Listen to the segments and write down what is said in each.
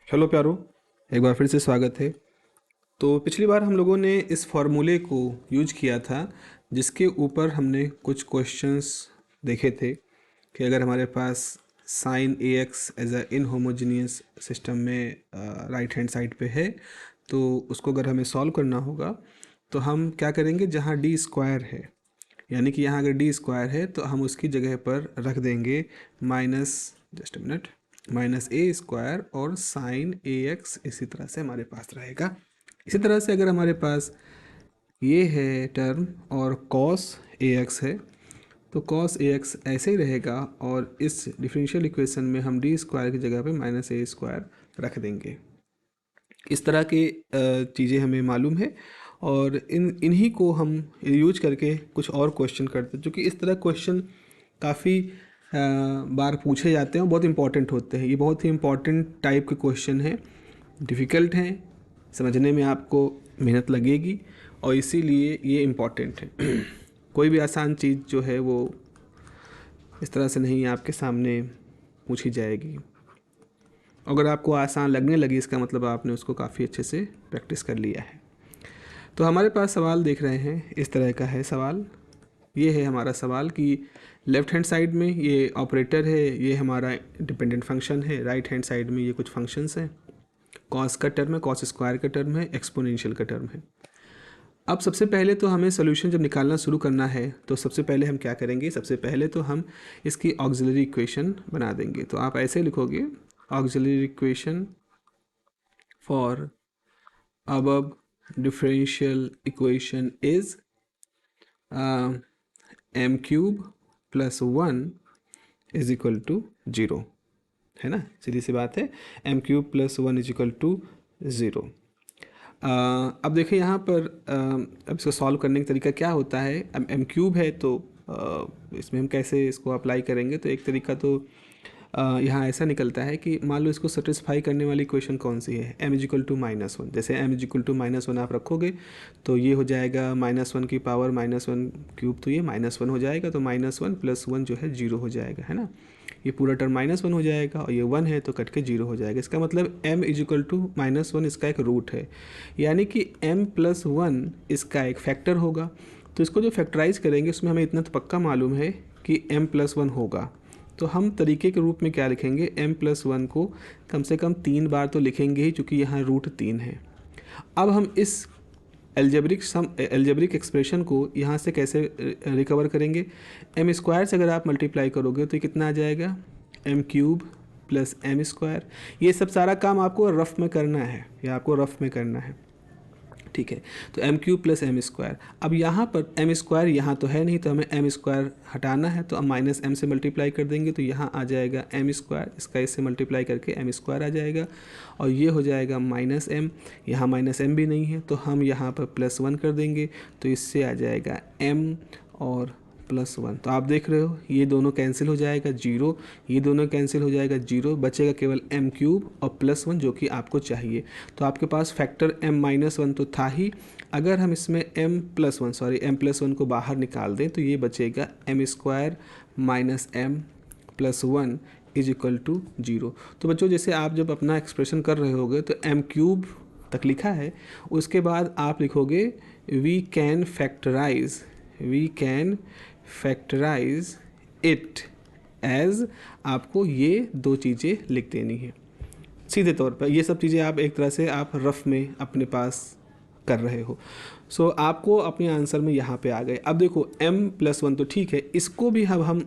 Hello प्यारो, एक बार फिर से स्वागत है। तो पिछली बार हम लोगों ने इस फॉर्मूले को यूज किया था जिसके ऊपर हमने कुछ क्वेश्चंस देखे थे कि अगर हमारे पास sine A X as a inhomogeneous system में राइट हैंड साइड पे है तो उसको अगर हमें सॉल्व करना होगा तो हम क्या करेंगे, जहाँ डी स्क्वायर है यानी कि यहाँ अगर डी स्क्वायर है तो हम उसकी जगह पर रख देंगे minus, just a minute, minus A square और साइन ए एक्स इसी तरह से हमारे पास रहेगा। इसी तरह से अगर हमारे पास ये है टर्म और कॉस ए एक्स है तो कॉस ए एक्स ऐसे ही रहेगा और इस डिफरेंशियल इक्वेशन में हम डी स्क्वायर की जगह पे माइनस ए स्क्वायर रख देंगे। इस तरह की चीज़ें हमें मालूम है और इन्हीं को हम यूज करके कुछ और क्वेश्चन करते हैं, क्योंकि इस तरह क्वेश्चन काफ़ी बार पूछे जाते हैं और बहुत इंपॉर्टेंट होते हैं। ये बहुत ही इंपॉर्टेंट टाइप के क्वेश्चन हैं, डिफ़िकल्ट हैं, समझने में आपको मेहनत लगेगी और इसीलिए ये इम्पॉर्टेंट है। कोई भी आसान चीज़ जो है वो इस तरह से नहीं आपके सामने पूछी जाएगी। अगर आपको आसान लगने लगी इसका मतलब आपने उसको काफ़ी अच्छे से प्रैक्टिस कर लिया है। तो हमारे पास सवाल देख रहे हैं, इस तरह का है सवाल। ये है हमारा सवाल कि लेफ़्ट हैंड साइड में ये ऑपरेटर है, ये हमारा डिपेंडेंट फंक्शन है, राइट हैंड साइड में ये कुछ फंक्शंस हैं, कॉस का टर्म है, कॉस स्क्वायर का टर्म है, एक्सपोनेंशियल का टर्म है। अब सबसे पहले तो हमें सोल्यूशन जब निकालना शुरू करना है तो सबसे पहले हम क्या करेंगे, सबसे पहले तो हम इसकी ऑक्सिलरी इक्वेशन बना देंगे। तो आप ऐसे लिखोगे, auxiliary equation for above differential equation is m cube plus 1 is equal to 0, है ना, सीधी सी बात है, m cube plus 1 is equal to 0। अब देखिए यहाँ पर अब इसको सॉल्व करने का तरीका क्या होता है। अब m क्यूब है तो इसमें हम कैसे इसको अप्लाई करेंगे, तो एक तरीका तो यहाँ ऐसा निकलता है कि मान लो इसको सेटिस्फाई करने वाली इक्वेशन कौन सी है, m इजिकल टू -1। जैसे m इजिकल टू -1 आप रखोगे तो ये हो जाएगा -1 की पावर -1 क्यूब, तो ये -1 हो जाएगा, तो -1 प्लस 1 जो है 0 हो जाएगा, है ना। ये पूरा टर्म -1 हो जाएगा और ये 1 है तो कट के 0 हो जाएगा। इसका मतलब m इजिकल टू -1 इसका एक रूट है, यानी कि m प्लस 1 इसका एक फैक्टर होगा। तो इसको जो फैक्टराइज करेंगे उसमें हमें इतना तो पक्का मालूम है कि m प्लस 1 होगा। तो हम तरीके के रूप में क्या लिखेंगे, m प्लस 1 को कम से कम 3 बार तो लिखेंगे ही, चूँकि यहाँ रूट 3 है। अब हम इस एल्जेब्रिक एक्सप्रेशन को यहाँ से कैसे रिकवर करेंगे, m स्क्वायर से अगर आप मल्टीप्लाई करोगे तो ये कितना आ जाएगा, m cube plus m square. ये सब सारा काम आपको रफ में करना है, या आपको रफ में करना है, ठीक है। तो m cube plus m square. अब यहाँ पर m स्क्वायर यहाँ तो है नहीं तो हमें m स्क्वायर हटाना है, तो अब माइनस m से मल्टीप्लाई कर देंगे तो यहाँ आ जाएगा m स्क्वायर, इसका इससे मल्टीप्लाई करके m स्क्वायर आ जाएगा और ये हो जाएगा माइनस m। यहाँ माइनस m भी नहीं है तो हम यहाँ पर +1 कर देंगे तो इससे आ जाएगा m और +1। तो आप देख रहे हो ये दोनों कैंसिल हो जाएगा 0, ये दोनों कैंसिल हो जाएगा 0, बचेगा केवल m क्यूब और +1 जो कि आपको चाहिए। तो आपके पास फैक्टर m-1 तो था ही, अगर हम इसमें m+1 को बाहर निकाल दें तो ये बचेगा m square minus m plus 1 is equal to 0। तो बच्चों जैसे आप जब अपना एक्सप्रेशन कर रहे होगे तो m क्यूब तक लिखा है, उसके बाद आप लिखोगे we can factorize it as, आपको ये दो चीज़ें लिख देनी है सीधे तौर पर। ये सब चीज़ें आप एक तरह से आप रफ में अपने पास कर रहे हो। सो आपको अपने आंसर में यहाँ पे आ गए। अब देखो m+1 तो ठीक है, इसको भी अब हम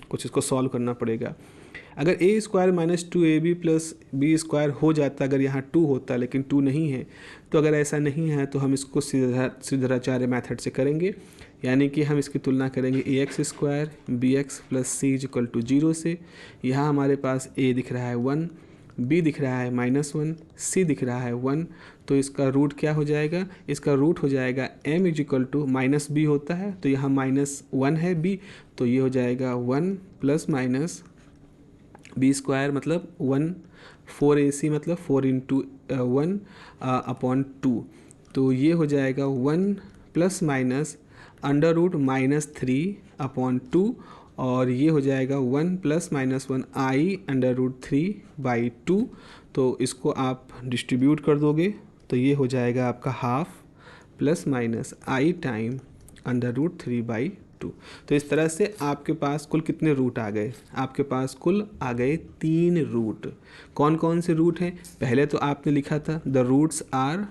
कुछ इसको सॉल्व करना पड़ेगा। अगर a square minus 2ab plus B square हो जाता, अगर यहाँ 2 होता लेकिन 2 नहीं है, तो अगर ऐसा नहीं है तो हम इसको सिद्धाचार्य मेथड से करेंगे, यानी कि हम इसकी तुलना करेंगे ax square bx plus C equal to 0 से। यहाँ हमारे पास a दिख रहा है 1, b दिख रहा है -1, c दिख रहा है 1, तो इसका रूट क्या हो जाएगा, इसका रूट हो जाएगा m इजिकल टू -b होता है तो यहाँ -1 है b, तो ये हो जाएगा 1 प्लस माइनस b स्क्वायर मतलब 1, 4ac मतलब 4 इंटू 1 अपॉन 2, तो ये हो जाएगा 1 plus minus under root -3 upon 2 और ये हो जाएगा 1 + -1 i √3/2। तो इसको आप डिस्ट्रीब्यूट कर दोगे तो ये हो जाएगा आपका हाफ ± i टाइम √3/2। तो इस तरह से आपके पास कुल कितने रूट आ गए? आपके पास कुल आ गए 3 रूट। कौन कौन से रूट हैं? पहले तो आपने लिखा था द रूट्स आर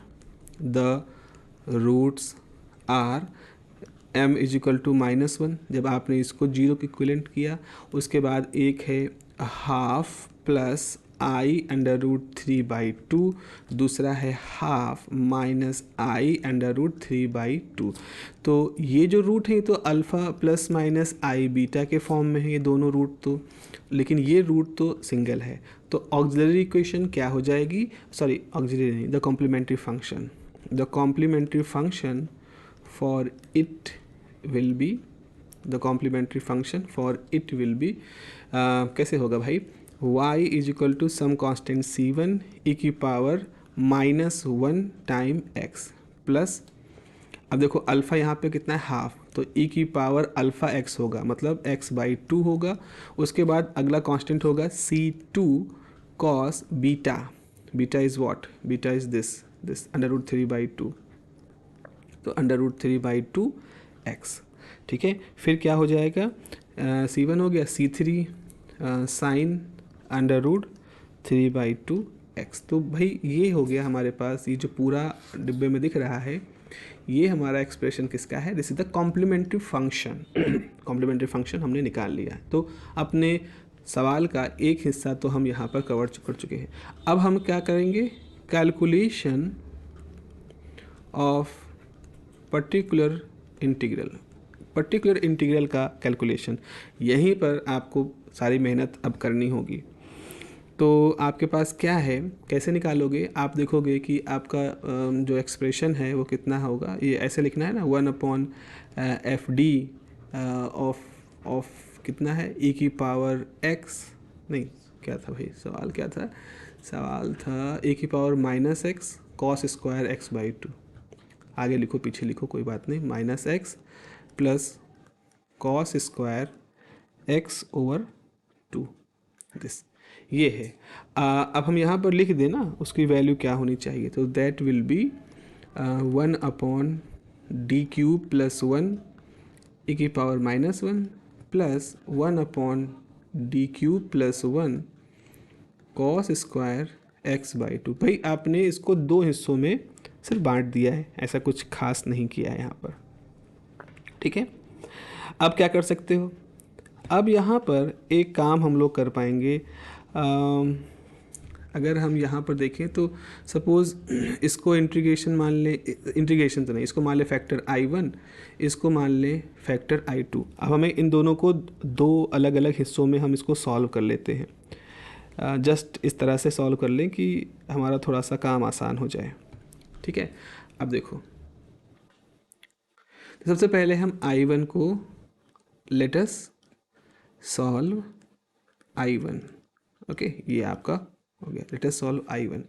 m = -1। जब आपने इसको 0 के इक्विवेलेंट किया, उसके बाद एक है हाफ + i √3/2, दूसरा है हाफ -i √3/2। तो ये जो रूट है तो अल्फ़ा ± i बीटा के फॉर्म में है ये दोनों रूट, तो लेकिन ये रूट तो सिंगल है। तो ऑक्सिलरी इक्वेशन क्या हो जाएगी? सॉरी, ऑक्सिलरी नहीं, the complementary function. The complementary function for it will be, the complementary function for it will be कैसे होगा भाई? y = some constant c1 e⁻−1 time x plus, अब देखो अल्फ़ा यहाँ पे कितना है? हाफ, तो e⁻∝x होगा, मतलब x/2 होगा। उसके बाद अगला कांस्टेंट होगा c2 cos beta. Beta is what? Beta is this √3/2, तो √3/2 x। ठीक है, फिर क्या हो जाएगा? c1 हो गया, c3 साइन √3/2 x। तो भाई ये हो गया हमारे पास, ये जो पूरा डिब्बे में दिख रहा है ये हमारा एक्सप्रेशन किसका है? This is the complementary function. Complementary function हमने निकाल लिया है। तो अपने सवाल का एक हिस्सा तो हम यहाँ पर कवर कर चुके हैं। अब हम क्या करेंगे? Calculation of particular integral. Particular integral का कैलकुलेशन, यहीं पर आपको सारी मेहनत अब करनी होगी। तो आपके पास क्या है, कैसे निकालोगे? आप देखोगे कि आपका जो एक्सप्रेशन है वो कितना होगा। ये ऐसे लिखना है ना, 1/fd ऑफ कितना है? e⁻x, नहीं क्या था भाई सवाल, क्या था? सवाल था e⁻−x cos² x/2। आगे लिखो पीछे लिखो कोई बात नहीं, -x + cos² x/2 दिस, ये है। अब हम यहाँ पर लिख देना उसकी वैल्यू क्या होनी चाहिए, तो that will be 1/d³ + 1 e⁻−1 plus 1/d³ + 1 cos² x/2। भाई आपने इसको दो हिस्सों में सिर्फ बांट दिया है, ऐसा कुछ खास नहीं किया है यहाँ पर। ठीक है, अब क्या कर सकते हो? अब यहाँ पर एक काम हम लोग कर पाएंगे। अगर हम यहाँ पर देखें तो सपोज़ इसको इंटीग्रेशन मान ले, इंटीग्रेशन तो नहीं, इसको मान ले फैक्टर i1, इसको मान ले फैक्टर i2। अब हमें इन दोनों को दो अलग अलग हिस्सों में हम इसको सॉल्व कर लेते हैं। जस्ट इस तरह से सॉल्व कर लें कि हमारा थोड़ा सा काम आसान हो जाए। ठीक है, अब देखो, तो सबसे पहले हम i1 को let us solve i1। Okay, ये आपका हो गया, लेट अस सॉल्व i1।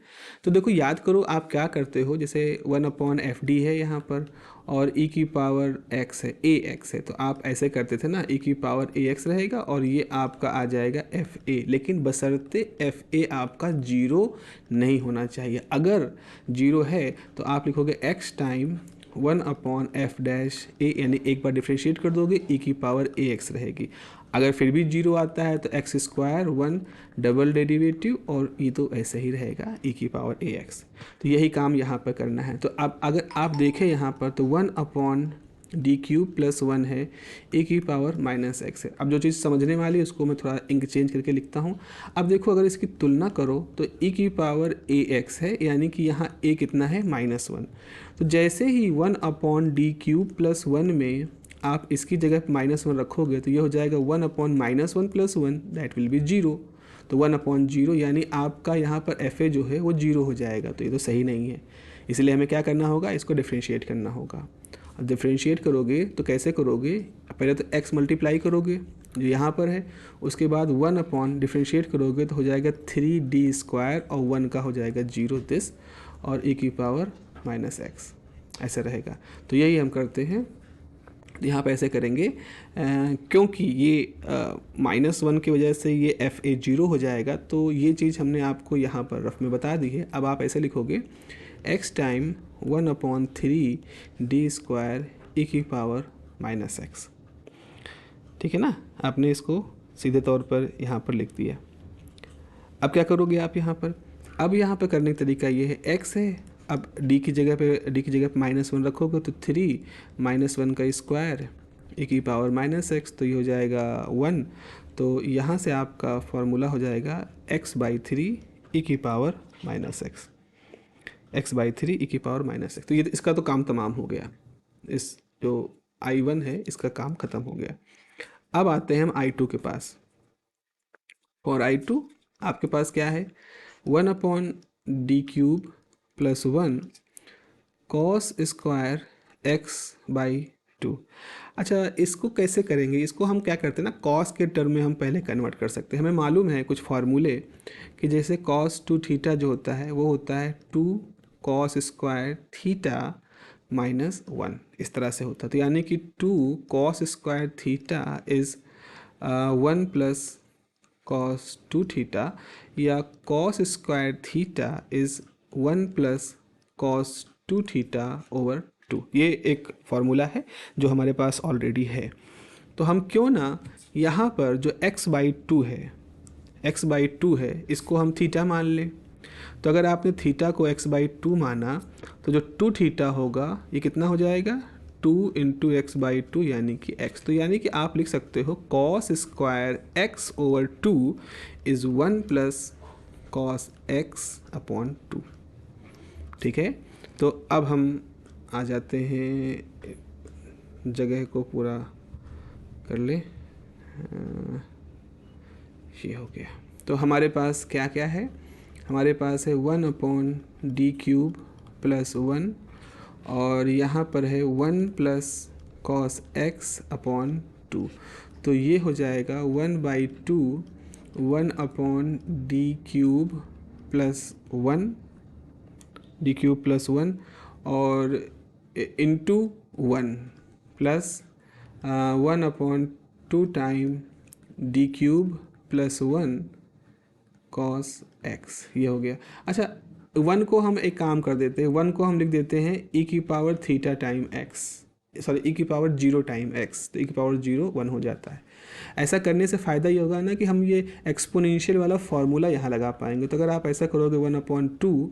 तो देखो याद करो आप क्या करते हो, जैसे 1/fd है यहाँ पर और e⁻x है, ax है, तो आप ऐसे करते थे ना, e⁻ax रहेगा और ये आपका आ जाएगा fa, लेकिन बशर्ते fa आपका 0 नहीं होना चाहिए। अगर 0 है तो आप लिखोगे x टाइम 1/f' यानी एक बार डिफ्रेंशिएट कर दोगे, e⁻ax रहेगी। अगर फिर भी 0 आता है तो x² 1 डबल डेरिवेटिव और ये तो ऐसे ही रहेगा e⁻ax। तो यही काम यहाँ पर करना है। तो अब अगर आप देखें यहाँ पर तो 1/d³ + 1 है, e⁻−x है। अब जो चीज़ समझने वाली है उसको मैं थोड़ा इंक चेंज करके लिखता हूँ। अब देखो अगर इसकी तुलना करो तो e⁻ax है, यानी कि यहाँ a कितना है? -1। तो जैसे ही 1/d³ + 1 में आप इसकी जगह -1 रखोगे तो ये हो जाएगा 1/-1 + 1 दैट विल बी 0। तो 1/0 यानी आपका यहाँ पर fa जो है वो 0 हो जाएगा। तो ये तो सही नहीं है, इसलिए हमें क्या करना होगा? इसको डिफ्रेंशिएट करना होगा। अब डिफ्रेंशिएट करोगे तो कैसे करोगे? पहले तो x मल्टीप्लाई करोगे जो यहाँ पर है, उसके बाद 1/ डिफ्रेंशिएट करोगे तो हो जाएगा 3d² और 1 का हो जाएगा 0 दिस, और e⁻−x ऐसा रहेगा। तो यही हम करते हैं यहाँ पे ऐसे करेंगे क्योंकि ये -1 की वजह से ये एफ ए 0 हो जाएगा, तो ये चीज़ हमने आपको यहाँ पर रफ में बता दी है। अब आप ऐसे लिखोगे x टाइम 1/3 डी स्क्वायर ई की पावर -x। ठीक है ना, आपने इसको सीधे तौर पर यहाँ पर लिख दिया। अब क्या करोगे आप यहाँ पर, अब यहाँ पर करने का तरीका ये है, x है, अब d की जगह पे -1 रखोगे तो 3 -1 का स्क्वायर e की पावर -x, तो ये हो जाएगा 1। तो यहाँ से आपका फॉर्मूला हो जाएगा x/3 e की पावर -x, x/3 e की पावर -x। तो ये इसका तो काम तमाम हो गया, इस जो I1 है इसका काम ख़त्म हो गया। अब आते हैं हम I2 के पास। फॉर I2 आपके पास क्या है, 1/d³ + 1 cos स्क्वायर x/2। अच्छा, इसको कैसे करेंगे, इसको हम क्या करते हैं ना, cos के टर्म में हम पहले कन्वर्ट कर सकते हैं। हमें मालूम है कुछ फार्मूले कि जैसे cos 2θ जो होता है वो होता है 2 cos स्क्वायर थीटा -1, इस तरह से होता है। तो यानी कि 2 cos square theta is 1 + cos 2θ, या cos square theta is 1 + cos 2θ/2। ये एक फार्मूला है जो हमारे पास ऑलरेडी है। तो हम क्यों ना यहाँ पर जो x/2 है इसको हम थीटा मान लें। तो अगर आपने थीटा को x/2 माना तो जो 2θ होगा ये कितना हो जाएगा, 2 × x/2 यानी कि x। तो यानी कि आप लिख सकते हो cos square x/2 is 1 + cos x/2। ठीक है, तो अब हम आ जाते हैं, जगह को पूरा कर ले, ये हो गया। तो हमारे पास क्या क्या है, हमारे पास है 1/d³ + 1, और यहाँ पर है 1 + cos x/2। तो ये हो जाएगा 1/2 1/d³ + 1 और into 1 plus 1/2 time d³ + 1 cos x, ये हो गया। अच्छा, 1 को हम एक काम कर देते हैं, 1 को हम लिख देते हैं e की power theta time x, sorry e की पावर 0 टाइम x, तो e की पावर 0 1 हो जाता है। ऐसा करने से फ़ायदा ये होगा ना कि हम ये एक्सपोनेंशियल वाला फार्मूला यहाँ लगा पाएंगे। तो अगर आप ऐसा करोगे 1/2,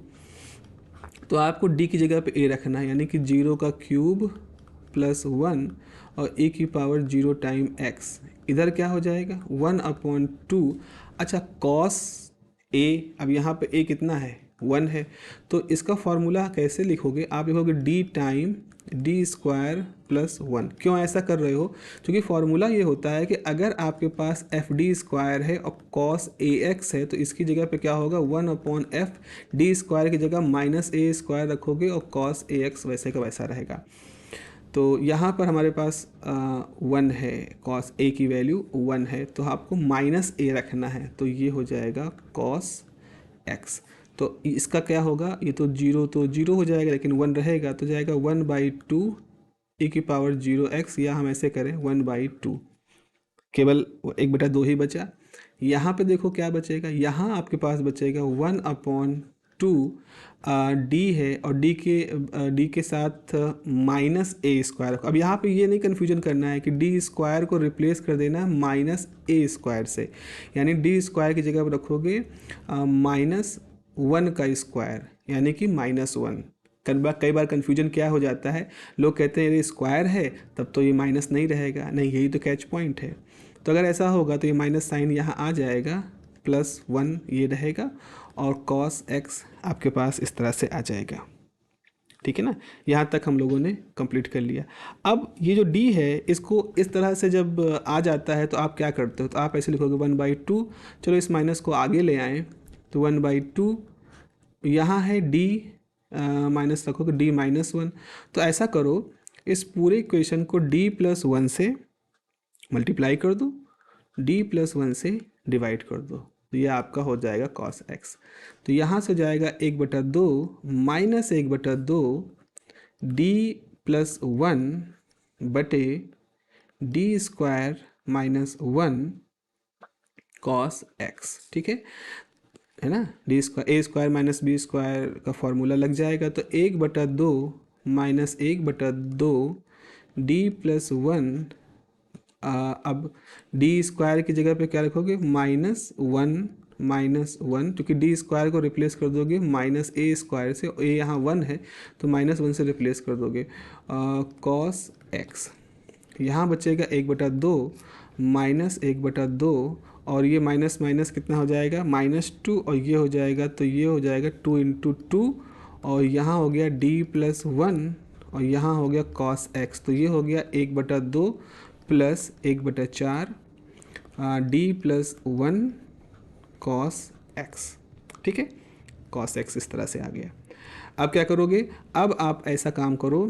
तो आपको d की जगह पे a रखना है, यानी कि 0³ + 1 और e की पावर 0 टाइम x, इधर क्या हो जाएगा 1/2। अच्छा, cos a, अब यहाँ पे a कितना है 1 है, तो इसका फार्मूला कैसे लिखोगे, आप लिखोगे d टाइम d² + 1। क्यों ऐसा कर रहे हो, क्योंकि फार्मूला ये होता है कि अगर आपके पास fd² है और cos ax है तो इसकी जगह पे क्या होगा 1/fd² की जगह -a² रखोगे और cos ax वैसे का वैसा रहेगा। तो यहाँ पर हमारे पास 1 है, cos a की वैल्यू 1 है, तो आपको -a रखना है, तो ये हो जाएगा cos x। तो इसका क्या होगा, ये तो 0 हो जाएगा लेकिन 1 रहेगा, तो जाएगा 1/2 e की पावर 0x, या हम ऐसे करें 1/2, केवल 1/2 ही बचा। यहाँ पे देखो क्या बचेगा, यहाँ आपके पास बचेगा 1/2 d है और d के साथ -a²। अब यहाँ पे ये नहीं कन्फ्यूजन करना है कि d² को रिप्लेस कर देना है -a² से, यानी d² की जगह पर रखोगे -1 का स्क्वायर, यानी कि -1। कई बार कन्फ्यूजन क्या हो जाता है, लोग कहते हैं ये स्क्वायर है तब तो ये माइनस नहीं रहेगा, नहीं, यही तो कैच पॉइंट है। तो अगर ऐसा होगा तो ये माइनस साइन यहाँ आ जाएगा, +1 ये रहेगा और cos x आपके पास इस तरह से आ जाएगा। ठीक है ना, यहाँ तक हम लोगों ने कंप्लीट कर लिया। अब ये जो d है इसको इस तरह से जब आ जाता है तो आप क्या करते हो, तो आप ऐसे लिखोगे 1/2, चलो इस माइनस को आगे ले आएँ, तो 1/2 यहाँ है d माइनस रखोगे d-1। तो ऐसा करो, इस पूरे इक्वेशन को d + 1 से मल्टीप्लाई कर दो, d + 1 से डिवाइड कर दो, तो ये आपका हो जाएगा cos x। तो यहाँ से जाएगा 1/2 -1/2 d + 1 बटे D square minus 1 cos x, ठीक है ना। डी स्क्वायर ए स्क्वायर माइनस बी स्क्वायर का फॉर्मूला लग जाएगा, तो 1/2 माइनस 1/2 डी प्लस 1। अब डी स्क्वायर की जगह पे क्या रखोगे, -1, क्योंकि डी स्क्वायर को रिप्लेस कर दोगे माइनस ए स्क्वायर से, ए यहाँ 1 है तो -1 से रिप्लेस कर दोगे। कॉस एक्स यहाँ बचेगा 1/2 माइनस 1/2, और ये माइनस माइनस कितना हो जाएगा, -2, और ये हो जाएगा, तो ये हो जाएगा 2 × 2, और यहाँ हो गया d प्लस 1, और यहाँ हो गया cos x, तो ये हो गया 1/2 plus 1/4 d plus 1 cos x, ठीक है। cos x इस तरह से आ गया। अब क्या करोगे, अब आप ऐसा काम करो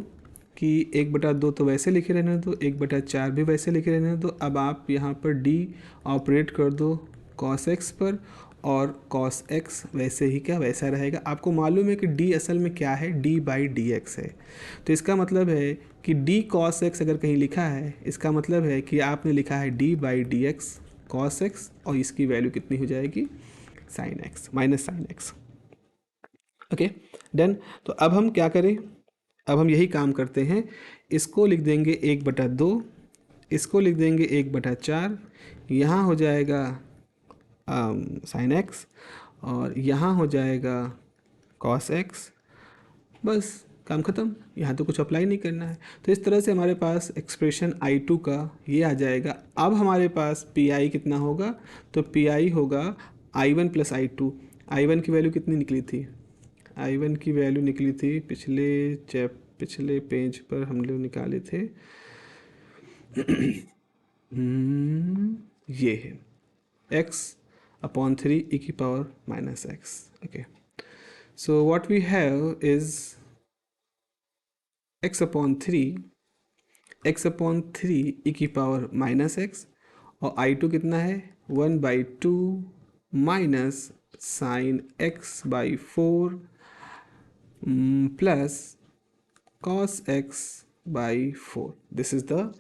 कि 1/2 तो वैसे लिखे रहने दो, 1/4 भी वैसे लिखे रहने दो। अब आप यहाँ पर d ऑपरेट कर दो cos x पर, और cos x वैसे ही क्या वैसा रहेगा। आपको मालूम है कि d असल में क्या है, d/dx है, तो इसका मतलब है कि d cos x अगर कहीं लिखा है, इसका मतलब है कि आपने लिखा है d/dx cos x, और इसकी वैल्यू कितनी हो जाएगी, sin x minus sin x। Okay done. तो अब हम क्या करें, अब हम यही काम करते हैं, इसको लिख देंगे 1/2, इसको लिख देंगे 1/4, यहाँ हो जाएगा sin x, और यहाँ हो जाएगा cos x, बस काम ख़त्म। यहाँ तो कुछ अप्लाई नहीं करना है। तो इस तरह से हमारे पास एक्सप्रेशन I2 का ये आ जाएगा। अब हमारे पास PI कितना होगा, तो PI होगा I1 + I2। I1 की वैल्यू कितनी निकली थी, I1 की वैल्यू निकली थी पिछले पेज पर हम लोग निकाले थे ये है x/3 e⁻⁻x। Okay, so what we have is x/3 e⁻⁻x, और I2 कितना है 1/2 minus sin x/4 plus cos x/4। This is the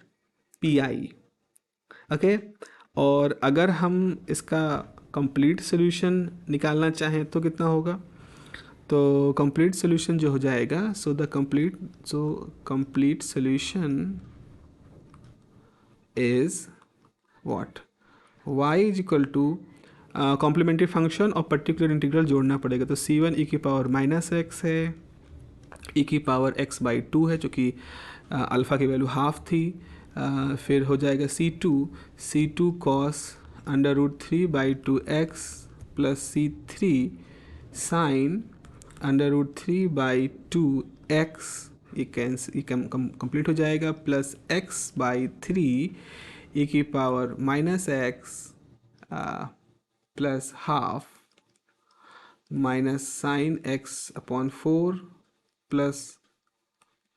PI। Okay, और अगर हम इसका कंप्लीट सोल्यूशन निकालना चाहें तो कितना होगा, तो कंप्लीट सोल्यूशन जो हो जाएगा, so complete solution is what, y = complementary function और पर्टिकुलर इंटीग्रल जोड़ना पड़ेगा। तो c1 e⁻⁻x है, e⁻x/2 है, जो कि अल्फ़ा की वैल्यू हाफ थी। फिर हो जाएगा c2 cos √3/2x plus c3 sin √3/2x, ये कंप्लीट हो जाएगा, plus x/3 e⁻⁻x plus half minus sin x/4 plus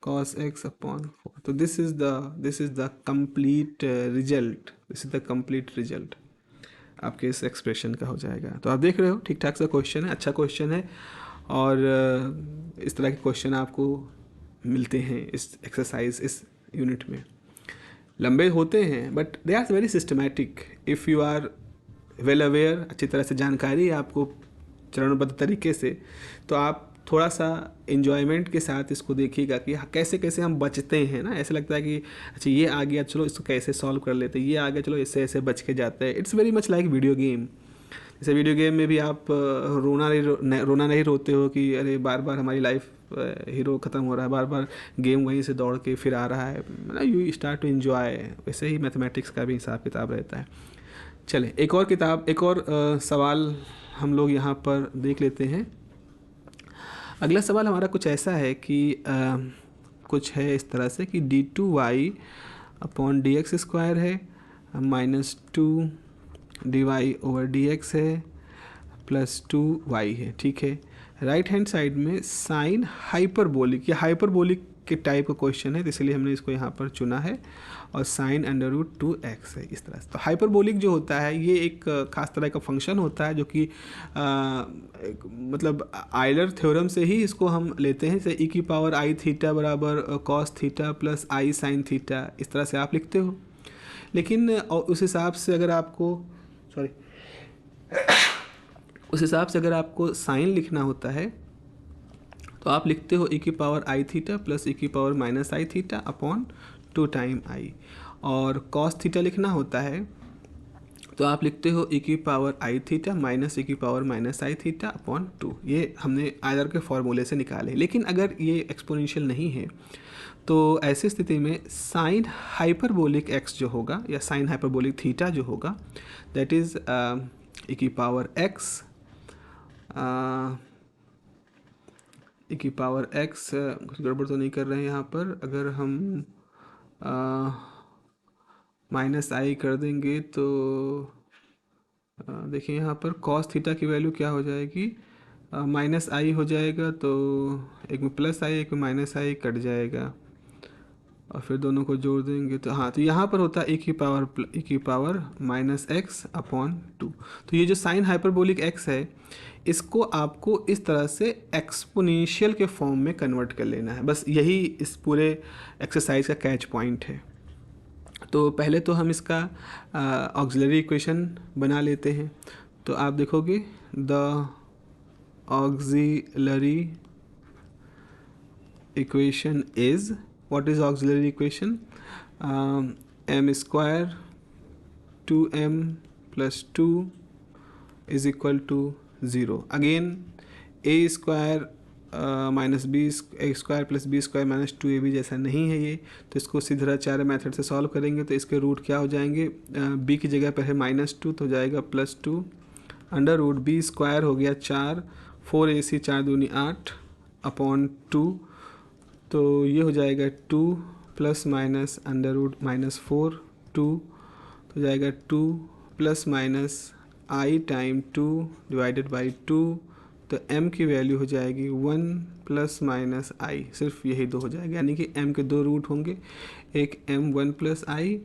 cos x/4। तो this is the complete result आपके इस एक्सप्रेशन का हो जाएगा। तो आप देख रहे हो ठीक ठाक सा क्वेश्चन है, अच्छा क्वेश्चन है, और इस तरह के क्वेश्चन आपको मिलते हैं इस एक्सरसाइज, इस यूनिट में। लंबे होते हैं but they are very systematic if you are well aware, अच्छी तरह से जानकारी है आपको चरणबद्ध तरीके से, तो आप थोड़ा सा इन्जॉयमेंट के साथ इसको देखिएगा कि कैसे कैसे हम बचते हैं ना। ऐसे लगता है कि अच्छा ये आ गया, चलो इसको कैसे सॉल्व कर लेते हैं, ये आ गया, चलो इससे ऐसे बच के जाते हैं। It's very much like video game. जैसे वीडियो गेम में भी आप रोना नहीं रोते हो कि अरे बार बार हमारी लाइफ हीरो ख़त्म हो रहा है, बार बार गेम वहीं से दौड़ के फिर आ रहा है, यू स्टार्ट टू इन्जॉय। वैसे ही मैथमेटिक्स का भी हिसाब किताब रहता है। चले एक और सवाल हम लोग यहाँ पर देख लेते हैं। अगला सवाल हमारा कुछ ऐसा है कि कुछ है इस तरह से कि d2y/dx² है, -2 dy/dx है, प्लस 2y है, ठीक है। राइट हैंड साइड में साइन हाइपरबोलिक, या हाइपरबोलिक के टाइप का क्वेश्चन है, तो इसलिए हमने इसको यहाँ पर चुना है, और साइन √2x है इस तरह से। तो हाइपरबोलिक जो होता है ये एक खास तरह का फंक्शन होता है, जो कि मतलब आयलर थ्योरम से ही इसको हम लेते हैं। जैसे e⁻i θ = cos θ plus i sin θ, इस तरह से आप लिखते हो। लेकिन उस हिसाब से अगर आपको उस हिसाब से अगर आपको साइन लिखना होता है तो आप लिखते हो e की पावर आई थीटा प्लस e की power minus I theta upon 2 time I, और कॉस थीटा लिखना होता है तो आप लिखते हो e की पावर आई थीटा माइनस e की पावर माइनस आई थीटा अपॉन 2। ये हमने आयलर के फॉर्मूले से निकाले। लेकिन अगर ये एक्सपोनेंशियल नहीं है तो ऐसी स्थिति में साइन हाइपरबोलिक x जो होगा या साइन हाइपरबोलिक थीटा जो होगा दैट इज़ e की पावर x e की पावर x, कुछ गड़बड़ तो नहीं कर रहे हैं यहाँ पर। अगर हम माइनस आई कर देंगे तो देखिए यहाँ पर कॉस थीटा की वैल्यू क्या हो जाएगी, माइनस आई हो जाएगा, तो एक में प्लस आई एक में माइनस आई कट जाएगा और फिर दोनों को जोड़ देंगे तो हाँ, तो यहाँ पर होता है e की पावर माइनस एक्स अपॉन 2। तो ये जो साइन हाइपरबोलिक x है इसको आपको इस तरह से एक्सपोनेंशियल के फॉर्म में कन्वर्ट कर लेना है। बस यही इस पूरे एक्सरसाइज का कैच पॉइंट है। तो पहले तो हम इसका ऑक्सिलरी इक्वेशन बना लेते हैं। तो आप देखोगे the auxiliary equation is, what is auxiliary equation, m square 2m plus 2 is equal to 0. Again a square minus B A square plus B square minus 2ab जैसा नहीं है ये, तो इसको सीधा 4 मेथड से सॉल्व करेंगे तो इसके रूट क्या हो जाएंगे, b की जगह पर है -2 तो हो जाएगा +2 अंडर रूट बी स्क्वायर हो गया 4, 4ac 4 दूनी 8 अपॉन 2, तो ये हो जाएगा 2 प्लस माइनस अंडर रूट -4 2 तो जाएगा 2 plus minus I time 2 divided by 2, तो m की वैल्यू हो जाएगी 1 प्लस माइनस आई, सिर्फ यही दो हो जाएगा, यानी कि m के दो रूट होंगे, एक m 1 प्लस आई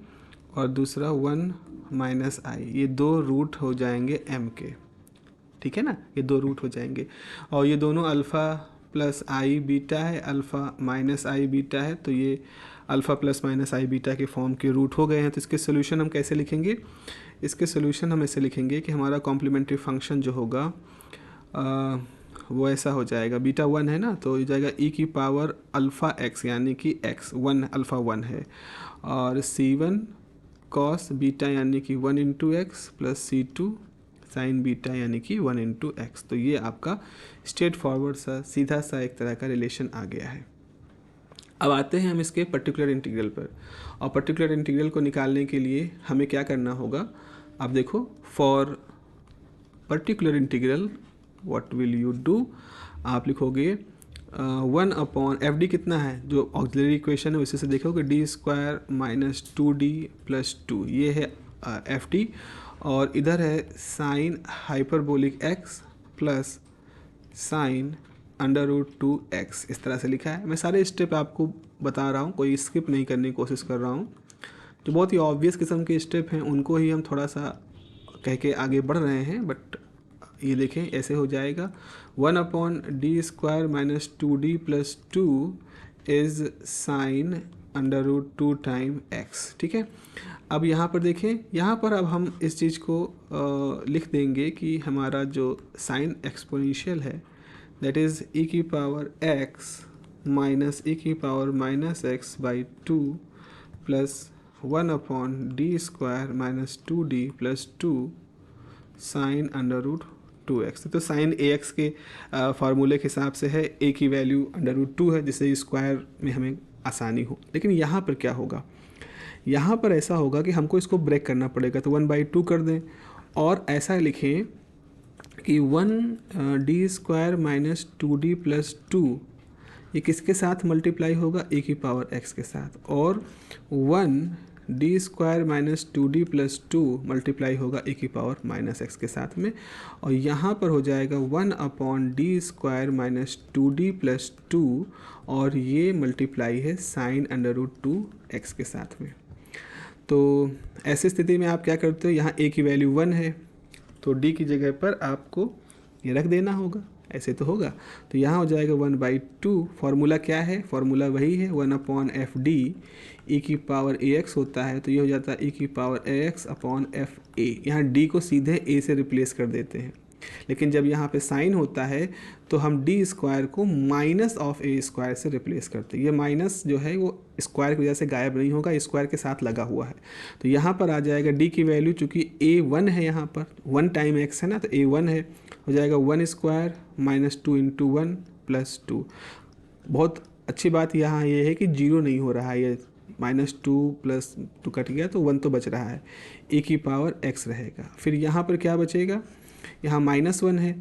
और दूसरा 1 माइनस आई, ये दो रूट हो जाएंगे m के, ठीक है ना, ये दो रूट हो जाएंगे। और ये दोनों अल्फ़ा प्लस आई बीटा है, अल्फ़ा माइनस आई बीटा है, तो ये अल्फ़ा प्लस माइनस आई बीटा के फॉर्म के रूट हो गए हैं। तो इसके सोल्यूशन हम कैसे लिखेंगे, इसके सोल्यूशन हम ऐसे लिखेंगे कि हमारा कॉम्प्लीमेंट्री फंक्शन जो होगा वो ऐसा हो जाएगा, बीटा 1 है ना, तो ये जाएगा e की पावर अल्फ़ा x यानी कि x 1 अल्फ़ा 1 है, और c1 कॉस बीटा यानी कि 1 into x plus c2 sign beta यानी कि 1 इंटू एक्स। तो ये आपका स्ट्रेट फॉरवर्ड सा सीधा सा एक तरह का रिलेशन आ गया है। अब आते हैं हम इसके पर्टिकुलर इंटीग्रल पर, और पर्टिकुलर इंटीग्रल को निकालने के लिए हमें क्या करना होगा, आप देखो for particular integral what will you do, आप लिखोगे 1 अपॉन एफ डी कितना है, जो ऑक्सिलरी इक्वेशन है उसी से देखोगे D square minus 2d plus 2, ये है एफ डी, और इधर है sine hyperbolic x plus sine under root 2x, इस तरह से लिखा है। मैं सारे स्टेप आपको बता रहा हूँ, कोई स्किप नहीं करने की कोशिश कर रहा हूँ। जो बहुत ही ऑब्वियस किस्म के स्टेप हैं उनको ही हम थोड़ा सा कह के आगे बढ़ रहे हैं, बट ये देखें ऐसे हो जाएगा 1 upon D square minus 2d plus 2 is sine under root 2 time x, ठीक है। अब यहाँ पर देखें, यहाँ पर अब हम इस चीज़ को लिख देंगे कि हमारा जो साइन एक्सपोनेंशियल है दैट इज़ e की पावर x माइनस e की power minus X by 2 plus 1 upon D square minus 2d plus 2 sine under root 2x। तो साइन ax के फार्मूले के हिसाब से है a की वैल्यू अंडर रूट 2 है, जिससे स्क्वायर में हमें आसानी हो। लेकिन यहाँ पर क्या होगा, यहाँ पर ऐसा होगा कि हमको इसको ब्रेक करना पड़ेगा, तो 1/2 कर दें और ऐसा लिखें कि 1 D square minus 2d plus 2 ये किसके साथ मल्टीप्लाई होगा, e की पावर x के साथ, और 1 D square minus 2d plus 2 multiply होगा e की पावर माइनस x के साथ में, और यहाँ पर हो जाएगा 1 upon D square minus 2d plus 2, और ये मल्टीप्लाई है साइन अंडर रूट 2x के साथ में। तो ऐसी स्थिति में आप क्या करते हो, यहाँ a की वैल्यू 1 है तो d की जगह पर आपको ये रख देना होगा, ऐसे तो होगा। तो यहाँ हो जाएगा 1/2, फार्मूला क्या है, फार्मूला वही है 1/FD, e की पावर ax होता है, तो ये हो जाता है e की पावर ax/FA। यहाँ d को सीधे a से रिप्लेस कर देते हैं, लेकिन जब यहाँ पे साइन होता है तो हम डी स्क्वायर को माइनस ऑफ ए स्क्वायर से रिप्लेस करते हैं। ये माइनस जो है वो स्क्वायर की वजह से गायब नहीं होगा, स्क्वायर के साथ लगा हुआ है। तो यहाँ पर आ जाएगा डी की वैल्यू, चूँकि ए 1 है, यहाँ पर 1 टाइम एक्स है ना, तो ए 1 है, हो जाएगा 1 स्क्वायर माइनस 2 इंटू 1 प्लस 2। बहुत अच्छी बात यहाँ ये है कि जीरो नहीं हो रहा है, ये -2 प्लस 2 कट गया तो 1 तो बच रहा है, e की पावर x रहेगा। फिर यहाँ पर क्या बचेगा, यहाँ -1 है,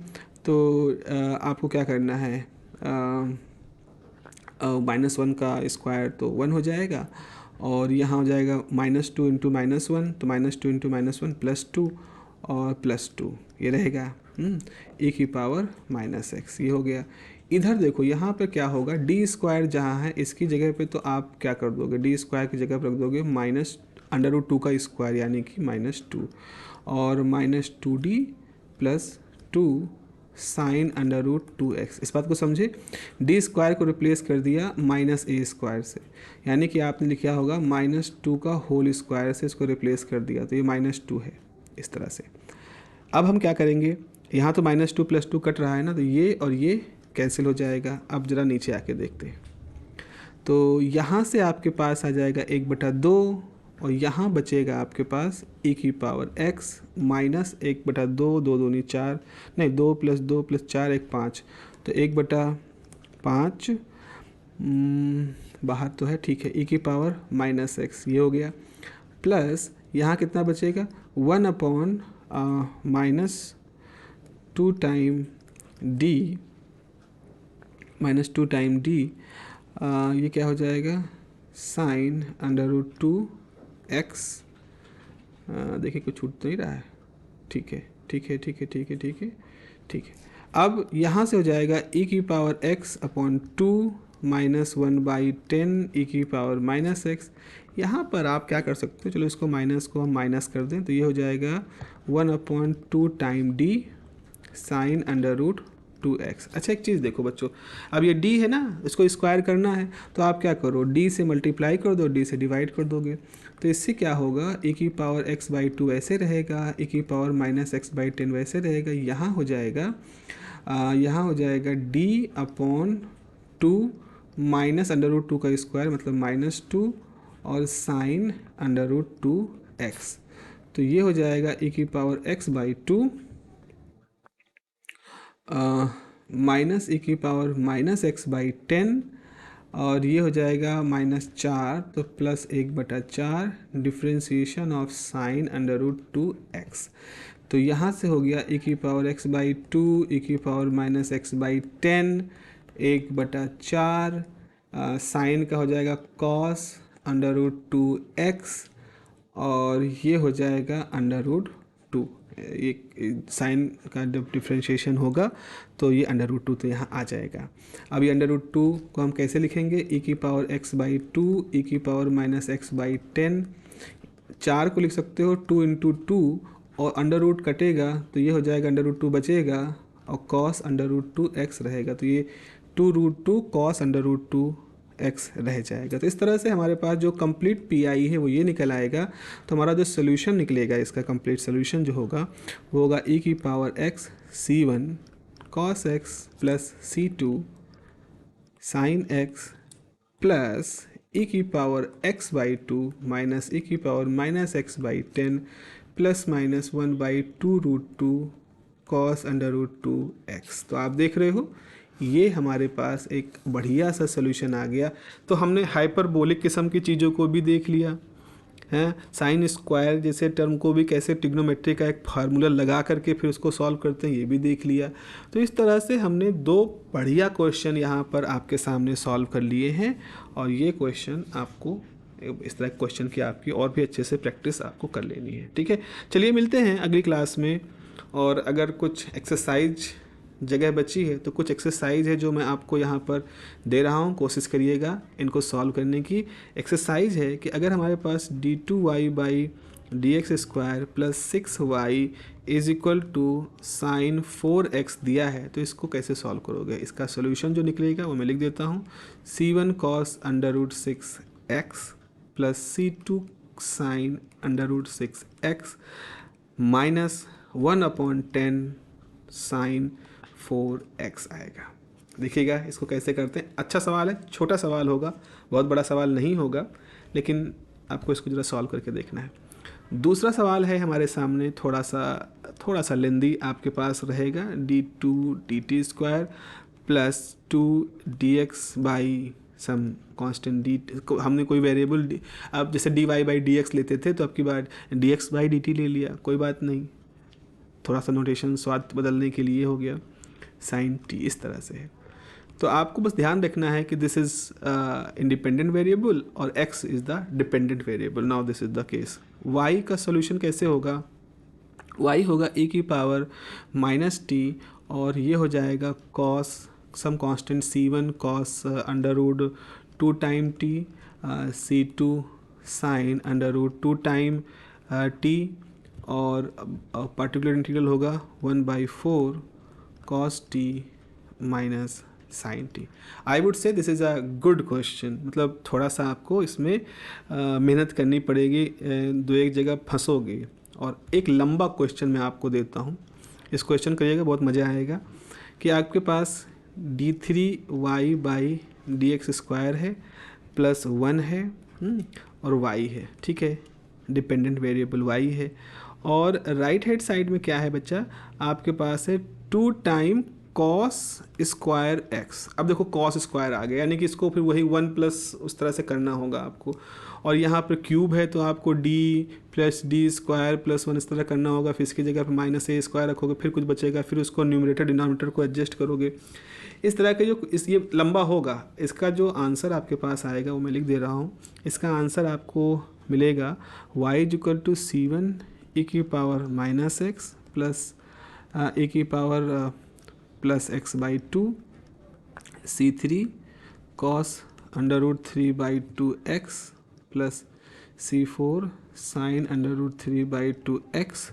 तो आपको क्या करना है, -1 का स्क्वायर तो 1 हो जाएगा, और यहाँ हो जाएगा -2 इंटू -1, तो -2 इंटू -1 प्लस 2 और प्लस 2 ये रहेगा e की पावर -x, ये हो गया। इधर देखो यहाँ पे क्या होगा, डी स्क्वायर जहाँ है इसकी जगह पे तो आप क्या कर दोगे, डी स्क्वायर की जगह पर रख दोगे -√2 का स्क्वायर यानी कि -2, और -2d प्लस 2 साइन √2x। इस बात को समझे, डी स्क्वायर को रिप्लेस कर दिया -a स्क्वायर से, यानी कि आपने लिखा होगा -2 का होल स्क्वायर से इसको रिप्लेस कर दिया, तो ये -2 है इस तरह से। अब हम क्या करेंगे, यहाँ तो -2 प्लस 2 कट रहा है ना, तो ये और ये कैंसिल हो जाएगा। अब ज़रा नीचे आके देखते हैं, तो यहाँ से आपके पास आ जाएगा 1/2, और यहाँ बचेगा आपके पास e की पावर x माइनस 1/2, 2 दूनी 4, नहीं 2 प्लस 2 प्लस 4 1 5, तो 1/5 बाहर तो है, ठीक है, e की पावर -x ये हो गया, प्लस यहाँ कितना बचेगा 1/-2 टाइम d, -2 टाइम d, ये क्या हो जाएगा साइन √2x। देखिए कुछ छूट तो नहीं रहा है, ठीक है ठीक है ठीक है ठीक है ठीक है ठीक है। अब यहाँ से हो जाएगा e की पावर x/2 -1/10 e की पावर -x। यहाँ पर आप क्या कर सकते हो, चलो इसको माइनस को हम माइनस कर दें, तो ये हो जाएगा 1/2 टाइम d साइन √2x। अच्छा एक चीज़ देखो बच्चों, अब ये d है ना, इसको स्क्वायर करना है, तो आप क्या करो, d से मल्टीप्लाई कर दो, d से डिवाइड कर दोगे, तो इससे क्या होगा, e की पावर x/2 ऐसे रहेगा, e की पावर -x/10 वैसे रहेगा। यहाँ हो जाएगा d/2 माइनस √2 का स्क्वायर मतलब -2 और साइन √2x, तो ये हो जाएगा e की पावर x/2 माइनस e की पावर -x/10, और ये हो जाएगा -4 तो plus 1/4 differentiation of sine √2x। तो यहाँ से हो गया e की पावर x/2 e की पावर -x/10 1/4, साइन का हो जाएगा cos √2x, और ये हो जाएगा √2। एक साइन का जब डिफ्रेंशिएशन होगा तो ये √2 तो यहाँ आ जाएगा। अब ये √2 को हम कैसे लिखेंगे, e की पावर x/2 e की पावर -x/10, 4 को लिख सकते हो 2 इंटू 2, और अंडर कटेगा तो ये हो जाएगा √2 बचेगा, और cos √2x रहेगा, तो ये 2√2 cos √2x रह जाएगा। तो इस तरह से हमारे पास जो कंप्लीट PI है वो ये निकल आएगा। तो हमारा जो सोल्यूशन निकलेगा, इसका कंप्लीट सोल्यूशन जो होगा वो होगा e की power x c1 cos x plus c2 sin x plus e की पावर x/2 माइनस e की power -x/10 plus -1/2√2 cos √2x। तो आप देख रहे हो ये हमारे पास एक बढ़िया सा सोल्यूशन आ गया। तो हमने हाइपरबोलिक किस्म की चीज़ों को भी देख लिया है, साइन स्क्वायर जैसे टर्म को भी कैसे ट्रिग्नोमेट्री का एक फार्मूला लगा करके फिर उसको सॉल्व करते हैं ये भी देख लिया। तो इस तरह से हमने 2 बढ़िया क्वेश्चन यहाँ पर आपके सामने सॉल्व कर लिए हैं, और ये क्वेश्चन आपको इस तरह क्वेश्चन की आपकी और भी अच्छे से प्रैक्टिस आपको कर लेनी है। ठीक है, चलिए मिलते हैं अगली क्लास में। और अगर कुछ एक्सरसाइज जगह बची है तो कुछ एक्सरसाइज है जो मैं आपको यहाँ पर दे रहा हूँ, कोशिश करिएगा इनको सॉल्व करने की। एक्सरसाइज है कि अगर हमारे पास d2y/2 dx² plus 6y is equal to sine 4x दिया है, तो इसको कैसे सॉल्व करोगे? इसका सोल्यूशन जो निकलेगा वो मैं लिख देता हूँ, c1 cos √6x plus c2 sine √6x minus 1/10 sine 4x आएगा। देखिएगा इसको कैसे करते हैं। अच्छा सवाल है, छोटा सवाल होगा, बहुत बड़ा सवाल नहीं होगा, लेकिन आपको इसको ज़रा सॉल्व करके देखना है। दूसरा सवाल है हमारे सामने, थोड़ा सा लेंदी आपके पास रहेगा, d2 dt² plus 2 dx by some constant D, हमने कोई वेरिएबल अब जैसे dy/dx लेते थे तो आपकी बार dx/dt ले लिया, कोई बात नहीं, थोड़ा सा नोटेशन स्वाद बदलने के लिए हो गया, साइन t इस तरह से है। तो आपको बस ध्यान रखना है कि दिस इज़ इंडिपेंडेंट वेरिएबल और x is the dependent variable. Now this is the case. y का सोल्यूशन कैसे होगा? y होगा e⁻ -t और ये हो जाएगा cos some constant c1 cos √2 time t, c2 sine √2 time t और पार्टिकुलर इंटीग्रल होगा 1/4 cos t minus sine T. I would say this is a good question, मतलब थोड़ा सा आपको इसमें मेहनत करनी पड़ेगी, दो एक जगह फंसोगे। और एक लंबा क्वेश्चन मैं आपको देता हूँ, इस क्वेश्चन करिएगा, बहुत मज़ा आएगा। कि आपके पास d3y/dx² है प्लस 1 है और y है, ठीक है, डिपेंडेंट वेरिएबल y है। और राइट हैंड साइड में क्या है बच्चा? आपके पास है 2 टाइम cos स्क्वायर x। अब देखो cos स्क्वायर आ गया, यानी कि इसको फिर वही 1 प्लस उस तरह से करना होगा आपको। और यहाँ पर क्यूब है तो आपको d प्लस d² प्लस 1 इस तरह करना होगा। फिर इसकी जगह पर -a² रखोगे, फिर कुछ बचेगा, फिर उसको न्यूमरेटर डिनोमिनेटर को एडजस्ट करोगे। इस तरह के जो ये लंबा होगा, इसका जो आंसर आपके पास आएगा वो मैं लिख दे रहा हूँ। इसका आंसर आपको मिलेगा y = c1 e⁻⁻x plus e⁻+ x/2 c3 cos √3/2x plus c4 sin √3/2x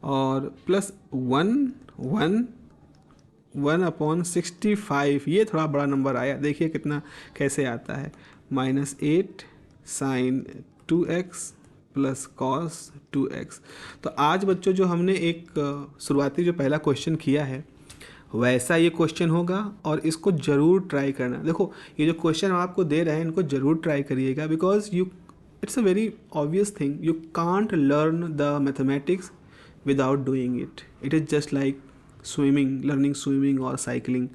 और प्लस 1/65। ये थोड़ा बड़ा नंबर आया, देखिए कितना कैसे आता है, -8 sin 2x plus cos 2x। तो आज बच्चों जो हमने एक शुरुआती जो पहला क्वेश्चन किया है वैसा ये क्वेश्चन होगा और इसको ज़रूर ट्राई करना। देखो ये जो क्वेश्चन हम आपको दे रहे हैं इनको ज़रूर ट्राई करिएगा, because it's a very obvious thing, you can't learn the mathematics without doing it. It is just like swimming, learning swimming और साइकिलिंग।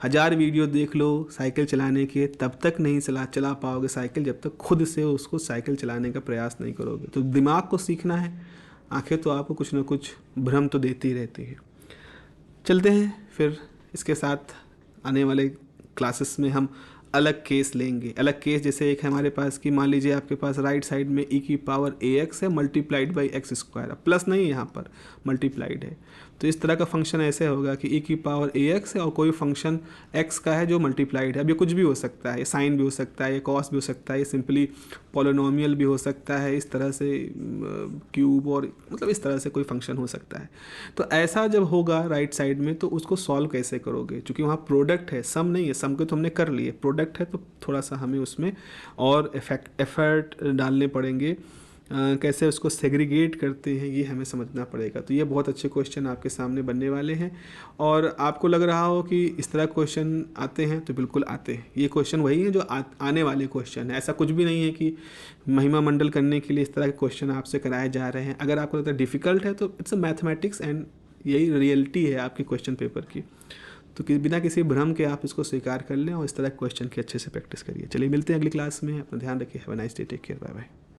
1000 वीडियो देख लो साइकिल चलाने के, तब तक नहीं चला पाओगे साइकिल जब तक खुद से उसको साइकिल चलाने का प्रयास नहीं करोगे। तो दिमाग को सीखना है, आंखें तो आपको कुछ ना कुछ भ्रम तो देती रहती है। चलते हैं फिर इसके साथ आने वाले क्लासेस में हम अलग केस लेंगे। अलग केस जैसे एक है हमारे पास कि मान लीजिए आपके पास राइट साइड में e⁻ax है मल्टीप्लाइड बाई x², प्लस नहीं है यहाँ पर, मल्टीप्लाइड है। तो इस तरह का फंक्शन ऐसे होगा कि e⁻ax है और कोई फंक्शन x का है जो मल्टीप्लाइड है। अब ये कुछ भी हो सकता है, ये साइन भी हो सकता है, ये कॉस भी हो सकता है, ये सिंपली पॉलिनोमियल भी हो सकता है, इस तरह से क्यूब, और मतलब इस तरह से कोई फंक्शन हो सकता है। तो ऐसा जब होगा राइट साइड में तो उसको सॉल्व कैसे करोगे? क्योंकि वहाँ प्रोडक्ट है, सम नहीं है, सम के तो हमने कर लिए, प्रोडक्ट है तो थोड़ा सा हमें उसमें और एफर्ट डालने पड़ेंगे। कैसे उसको सेग्रीगेट करते हैं ये हमें समझना पड़ेगा। तो ये बहुत अच्छे क्वेश्चन आपके सामने बनने वाले हैं और आपको लग रहा हो कि इस तरह क्वेश्चन आते हैं तो बिल्कुल आते हैं। ये क्वेश्चन वही है जो आने वाले क्वेश्चन है, ऐसा कुछ भी नहीं है कि महिमा मंडल करने के लिए इस तरह के क्वेश्चन आपसे कराए जा रहे हैं। अगर आपको लगता है डिफ़िकल्ट है तो इट्स अ मैथमेटिक्स एंड यही रियलिटी है आपकी क्वेश्चन पेपर की। तो बिना किसी भ्रम के आप इसको स्वीकार कर लें और इस तरह क्वेश्चन की अच्छे से प्रैक्टिस करिए। चलिए मिलते हैं अगली क्लास में, अपना ध्यान रखिए। Have a nice day, take care, bye bye.